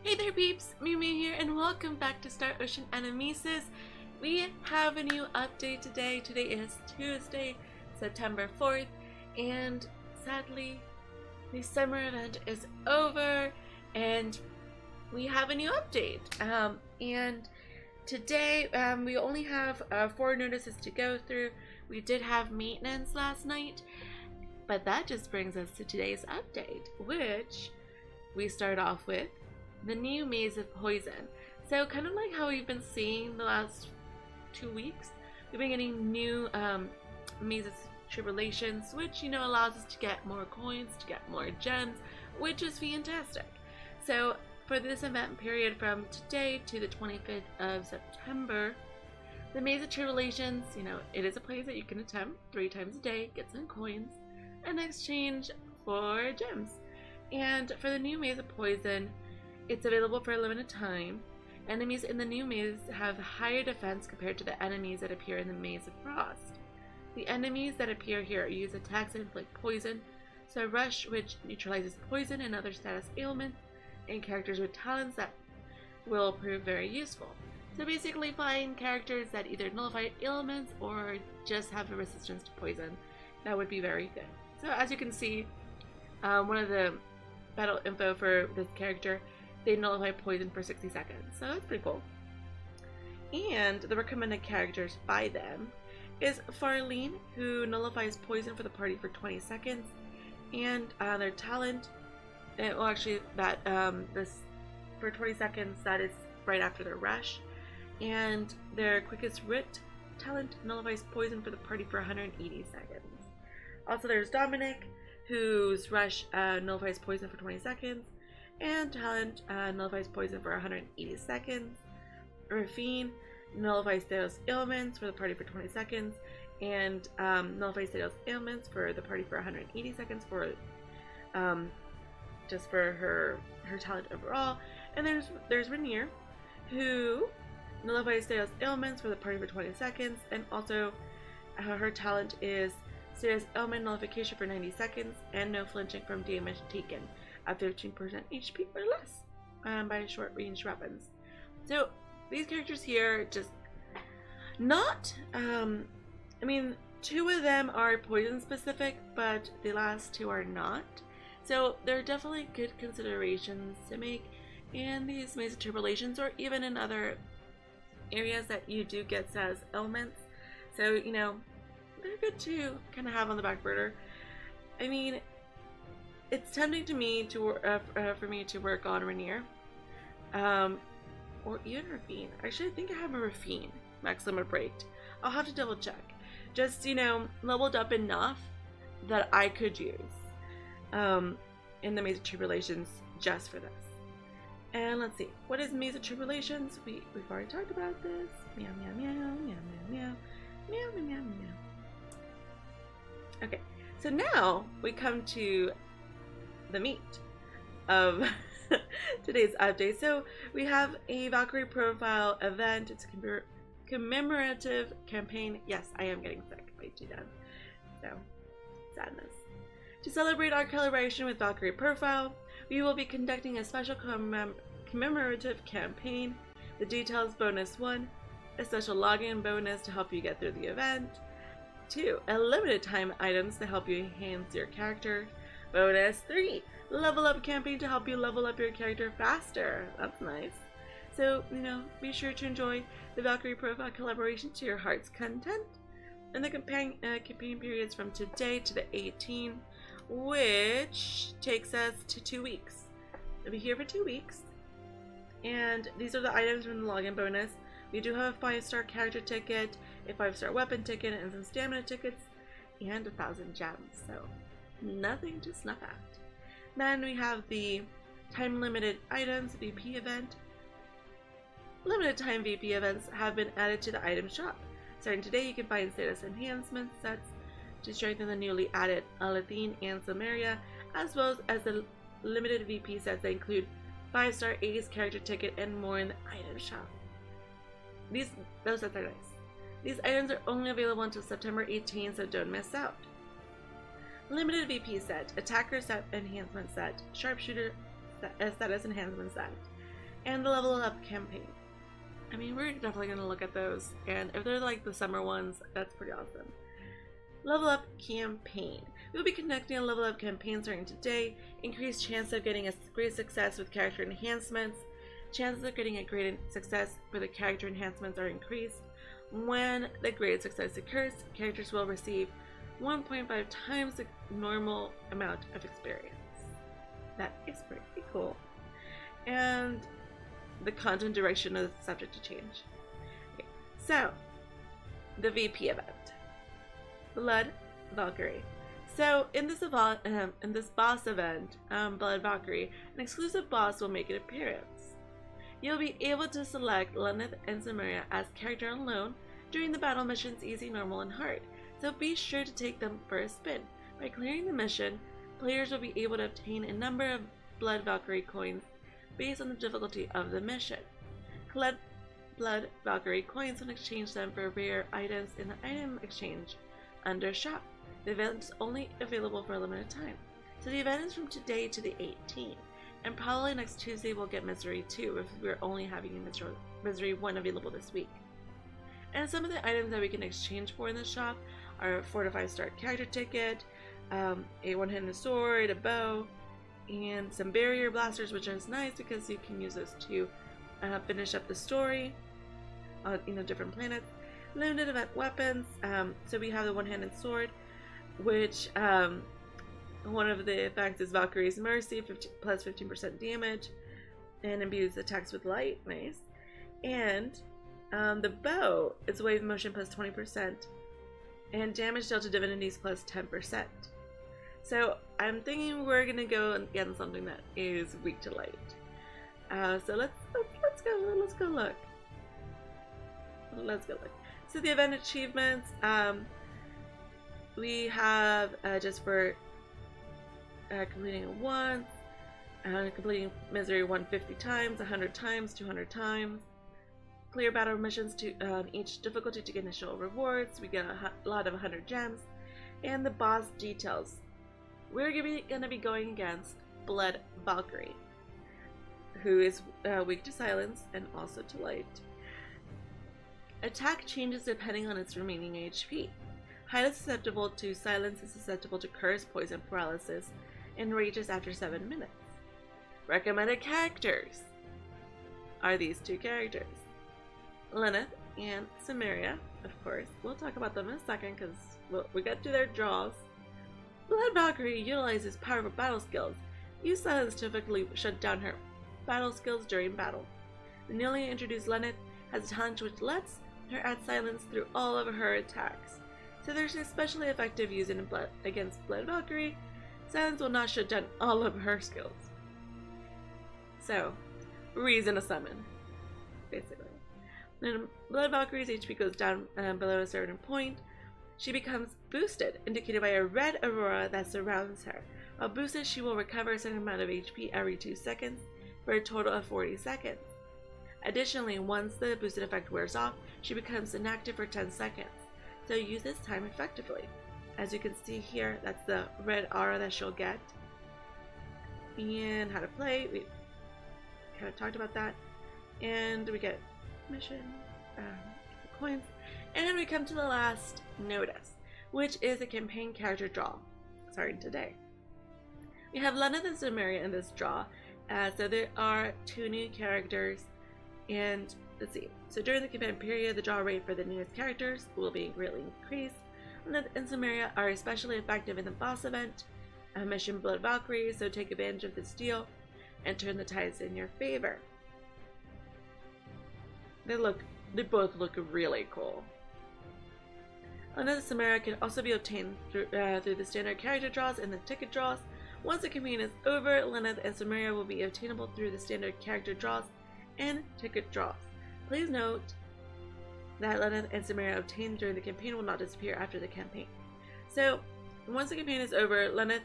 Hey there peeps, mewmew here and welcome back to Star Ocean Anamnesis. We have a new update today. Today is Tuesday, September 4th, and sadly the summer event is over and we have a new update. And today we only have 4 notices to go through. We did have maintenance last night, but that just brings us to today's update, which we start off with the new Maze of Poison. So kind of like how we've been seeing the last 2 weeks, we've been getting new Maze of Tribulations, which, you know, allows us to get more coins, to get more gems, which is fantastic. So for this event period from today to the 25th of September, the Maze of Tribulations, you know, it is a place that you can attempt 3 times a day, get some coins, in exchange for gems. And for the new Maze of Poison, it's available for a limited time. Enemies in the new maze have higher defense compared to the enemies that appear in the Maze of Frost. The enemies that appear here use attacks that inflict poison, so Rush, which neutralizes poison and other status ailments, and characters with talents that will prove very useful. So basically find characters that either nullify ailments or just have a resistance to poison. That would be very good. So as you can see, one of the battle info for this character, they nullify poison for 60 seconds, so that's pretty cool. And the recommended characters by them is Farlene, who nullifies poison for the party for 20 seconds, and their talent, well actually that this for 20 seconds, that is right after their rush, and their quickest writ talent nullifies poison for the party for 180 seconds. Also there's Dominic, whose rush nullifies poison for 20 seconds, and talent nullifies poison for 180 seconds. Rafine nullifies status ailments for the party for 20 seconds, and nullifies status ailments for the party for 180 seconds for just for her talent overall. And there's Rainier, who nullifies status ailments for the party for 20 seconds, and also her talent is status ailment nullification for 90 seconds and no flinching from damage taken at 15% HP or less by short range weapons. So these characters here just not, I mean 2 of them are poison specific, but the last 2 are not. So they're definitely good considerations to make in these Maze of Tribulations, or even in other areas that you do get status elements. So, you know, they're good to kind of have on the back burner. I mean, it's tempting to me to for me to work on Rainier, or even Rafine. Actually, I think I have a Rafine max limit breaked. I'll have to double check. Just, you know, leveled up enough that I could use in the Maze of Tribulations just for this. And let's see, what is Maze of Tribulations? We've already talked about this. Meow meow meow meow meow meow meow meow meow meow. Okay, so now we come to the meat of today's update. So we have a Valkyrie profile event. It's a commemorative campaign. Yes, I am getting sick by G-Dub. So, sadness. To celebrate our collaboration with Valkyrie profile, we will be conducting a special commemorative campaign. The details: bonus 1, a special login bonus to help you get through the event. 2, a limited time items to help you enhance your character. Bonus 3, level up campaign to help you level up your character faster. That's nice. So, you know, be sure to enjoy the Valkyrie profile collaboration to your heart's content. And the campaign periods from today to the 18th, which takes us to 2 weeks. We'll be here for 2 weeks. And these are the items from the login bonus. We do have a 5-star character ticket, a 5-star weapon ticket, and some stamina tickets, and 1,000 gems. So nothing to snuff at. Then we have the time limited items VP event. Limited time VP events have been added to the item shop. Starting today, you can find status enhancement sets to strengthen the newly added Lenneth and Silveria, as well as the limited VP sets that include 5-star Ace character ticket and more in the item shop. Those sets are nice. These items are only available until September 18th, so don't miss out. Limited VP set, Attacker set enhancement set, Sharpshooter status enhancement set, and the level up campaign. I mean, we're definitely going to look at those, and if they're like the summer ones, that's pretty awesome. Level up campaign. We'll be conducting a level up campaign starting today. Increased chance of getting a great success with character enhancements. Chances of getting a great success for the character enhancements are increased. When the great success occurs, characters will receive 1.5 times the normal amount of experience. That is pretty cool. And the content direction is subject to change. Okay. So, the VP event. Blood Valkyrie. So in this boss event, Blood Valkyrie, an exclusive boss will make an appearance. You'll be able to select Lenneth and Silveria as character alone during the battle missions Easy, Normal, and Hard, so be sure to take them for a spin. By clearing the mission, players will be able to obtain a number of Blood Valkyrie coins based on the difficulty of the mission. Collect Blood Valkyrie coins and exchange them for rare items in the item exchange under Shop. The event is only available for a limited time. So the event is from today to the 18th, and probably next Tuesday we'll get Misery 2 if we're only having Misery 1 available this week. And some of the items that we can exchange for in the shop are a 4 to 5 star character ticket, a one-handed sword, a bow, and some barrier blasters, which is nice because you can use those to finish up the story on different planets. Limited event weapons. So we have the one-handed sword, which one of the effects is Valkyrie's Mercy, plus 15% damage, and imbues attacks with light. Nice. And the bow is wave motion plus 20%, and damage dealt to divinities plus 10%. So I'm thinking we're gonna go and get something that is weak to light. So let's go look. Let's go look. So the event achievements, we have just for completing it once, completing Misery 150 times, 100 times, 200 times. Clear battle missions to each difficulty to get initial rewards. We get a lot of 100 gems, and the boss details. We're gonna be going against Blood Valkyrie, who is weak to silence and also to light. Attack changes depending on its remaining HP. Highly susceptible to silence is susceptible to curse, poison, paralysis, and rages after 7 minutes. Recommended characters are these two characters, Lenneth and Silveria, of course. We'll talk about them in a second because we got to their draws. Blood Valkyrie utilizes powerful battle skills. Use silence to effectively shut down her battle skills during battle. The newly introduced Lenneth has a talent which lets her add silence through all of her attacks. So there's especially effective use against Blood Valkyrie. Silence will not shut down all of her skills. So, reason to summon, basically. When Blood Valkyrie's HP goes down below a certain point, she becomes boosted, indicated by a red aurora that surrounds her. While boosted, she will recover a certain amount of HP every 2 seconds, for a total of 40 seconds. Additionally, once the boosted effect wears off, she becomes inactive for 10 seconds, so use this time effectively. As you can see here, that's the red aura that she'll get. And how to play, we kind of talked about that. And we get mission, coins, and we come to the last notice, which is a campaign character draw, starting today. We have Lenneth and Silveria in this draw, so there are 2 new characters, and let's see. So during the campaign period, the draw rate for the newest characters will be greatly increased. Lenneth and Silveria are especially effective in the boss event, mission Blood Valkyrie, so take advantage of this deal and turn the tides in your favor. They both look really cool. Lenneth and Silveria can also be obtained through the standard character draws and the ticket draws. Once the campaign is over, Lenneth and Silveria will be obtainable through the standard character draws and ticket draws. Please note that Lenneth and Silveria obtained during the campaign will not disappear after the campaign. So, once the campaign is over, Lenneth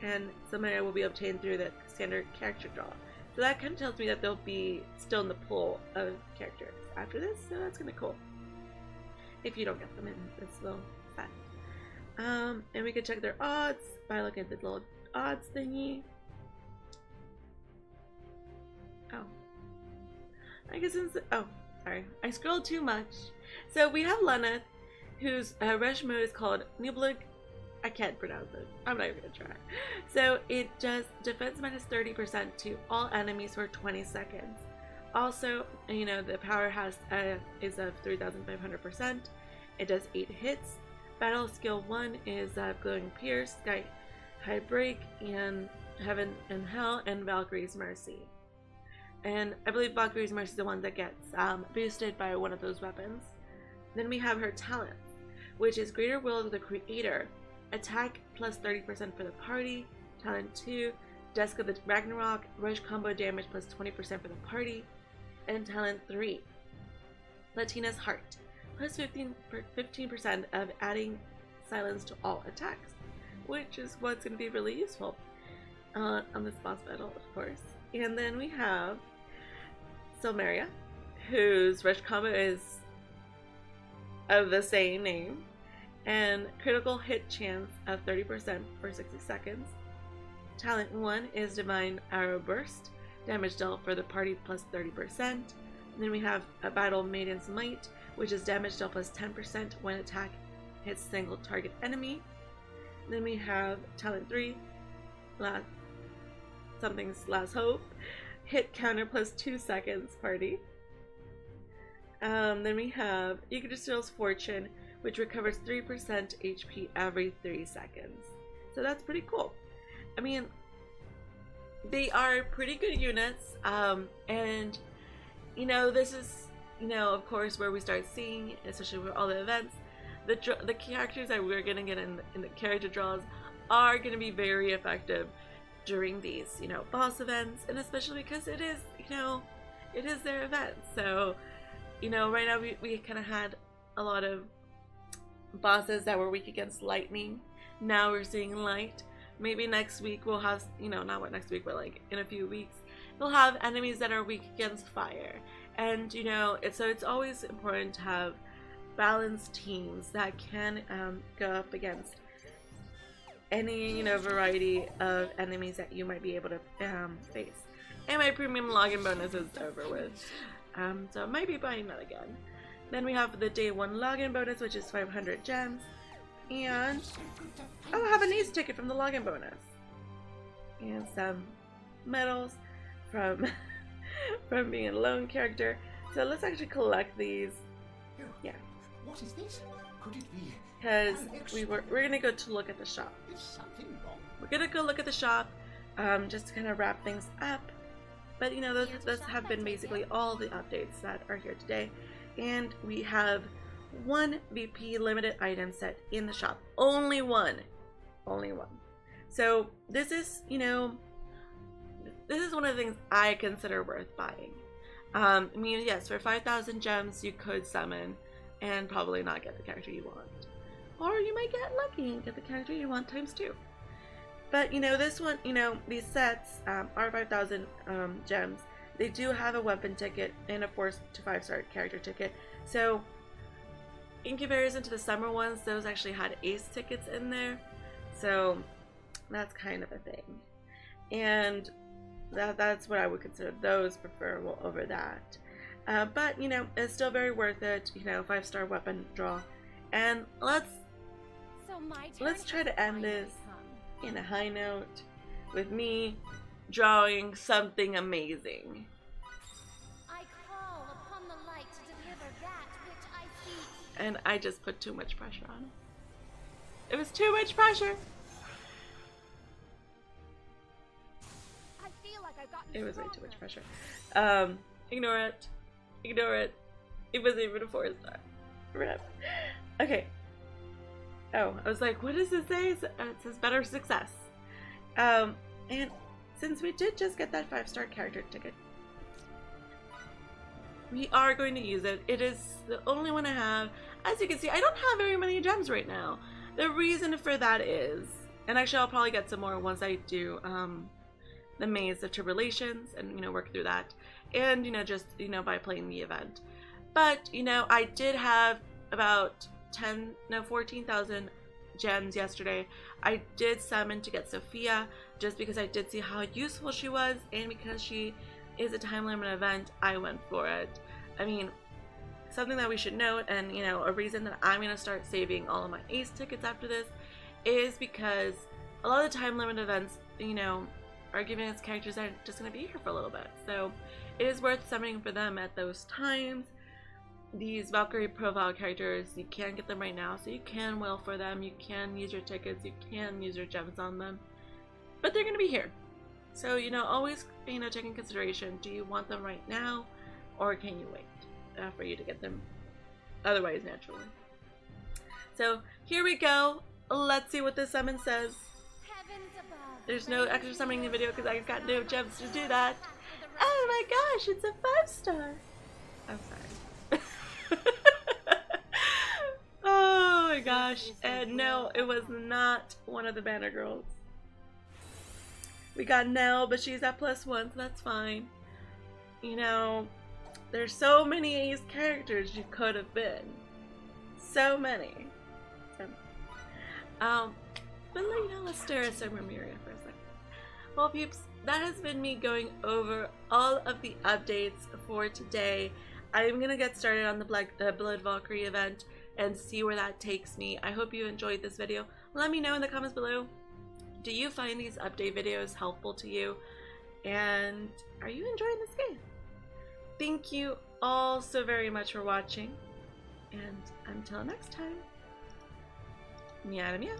and Silveria will be obtained through the standard character draw. So that kind of tells me that they'll be still in the pool of characters after this, so that's kind of cool. If you don't get them in this little set. And we can check their odds by looking at the little odds thingy. Oh, I guess since, oh, sorry, I scrolled too much. So we have Lenneth, whose rush mode is called Nublig. I can't pronounce it. I'm not even gonna try. So it does defense minus 30% to all enemies for 20 seconds. Also, you know, the power is of 3,500%. It does 8 hits. Battle skill 1 is Glowing Pierce, Sky High Break, and Heaven and Hell, and Valkyrie's Mercy. And I believe Valkyrie's Mercy is the one that gets boosted by one of those weapons. Then we have her talent, which is Greater Will of the Creator. Attack plus 30% for the party. Talent 2, Desk of the Ragnarok. Rush combo damage plus 20% for the party. And talent 3, Latina's Heart. Plus 15% of adding silence to all attacks. Which is what's going to be really useful on this boss battle, of course. And then we have Silveria, whose rush combo is of the same name, and critical hit chance of 30% for 60 seconds. Talent 1 is Divine Arrow Burst, damage dealt for the party plus 30%. And then we have a Battle Maiden's Might, which is damage dealt plus 10% when attack hits single target enemy. And then we have Talent 3, Something's Last Hope, hit counter plus 2 seconds party. Then we have Yggdrasil's Fortune, which recovers 3% HP every 3 seconds. So that's pretty cool. I mean, they are pretty good units, and you know, this is, you know, of course, where we start seeing, especially with all the events, the characters that we're gonna get in the character draws are gonna be very effective during these, you know, boss events, and especially because it is, you know, it is their event. So, you know, right now we kind of had a lot of bosses that were weak against lightning. Now we're seeing light. Maybe next week we'll have, you know, not what next week, but like in a few weeks, we'll have enemies that are weak against fire. And, you know, so it's always important to have balanced teams that can go up against any, you know, variety of enemies that you might be able to face. And my premium login bonus is over with, so I might be buying that again. Then we have the day 1 login bonus, which is 500 gems, and oh, I have an ace ticket from the login bonus, and some medals from from being a lone character. So let's actually collect these. Yeah. What is this? Could it be? Because we're gonna go to look at the shop. Is something wrong? We're gonna go look at the shop, just to kind of wrap things up. But you know, those have been basically all the updates that are here today, and we have 1 VP limited item set in the shop. Only one. So this is, you know, this is one of the things I consider worth buying. I mean, yes, for 5,000 gems you could summon and probably not get the character you want. Or you might get lucky and get the character you want times 2. But, you know, this one, you know, these sets are 5,000 gems. They do have a weapon ticket and a 4 to 5 star character ticket. So, in comparison to the summer ones, those actually had ace tickets in there. So, that's kind of a thing. And that's what I would consider those preferable over that. But, you know, it's still very worth it. You know, 5-star weapon draw. And let's try to end this in a high note with me drawing something amazing. I call upon the light to deliver that which I seek. And I just put too much pressure on it. It was too much pressure. I feel like I've gotten It was way too stronger. much pressure. Ignore it. Ignore it. It wasn't even a 4-star. Rip. Okay. Oh, I was like, what does it say? It says better success. And since we did just get that 5-star character ticket, we are going to use it. It is the only one I have. As you can see, I don't have very many gems right now. The reason for that is, and actually I'll probably get some more once I do the Maze of Tribulations and, you know, work through that. And, you know, just, you know, by playing the event. But, you know, I did have about 14,000 gems yesterday. I did summon to get Sophia just because I did see how useful she was, and because she is a time limit event, I went for it. I mean, something that we should note, and you know, a reason that I'm going to start saving all of my ace tickets after this is because a lot of the time limit events, you know, are giving us characters that are just going to be here for a little bit. So it is worth summoning for them at those times. These Valkyrie profile characters, you can't get them right now, so you can whale for them, you can use your tickets, you can use your gems on them, but they're going to be here. So, you know, always, you know, take in consideration, do you want them right now, or can you wait for you to get them otherwise naturally? So here we go. Let's see what this summon says. There's no extra summoning in the video because I've got no gems to do that. Oh my gosh, it's a 5-star. I'm sorry. Oh my gosh. And no, it was not one of the banner girls. We got Nell, but she's at +1, so that's fine. You know, there's so many ace characters you could have been. So many. But you know, let's stare at Silveria for a second. Well, peeps, that has been me going over all of the updates for today. I'm gonna get started on the Blood Valkyrie event and see where that takes me. I hope you enjoyed this video. Let me know in the comments below. Do you find these update videos helpful to you? And are you enjoying this game? Thank you all so very much for watching. And until next time, meow meow.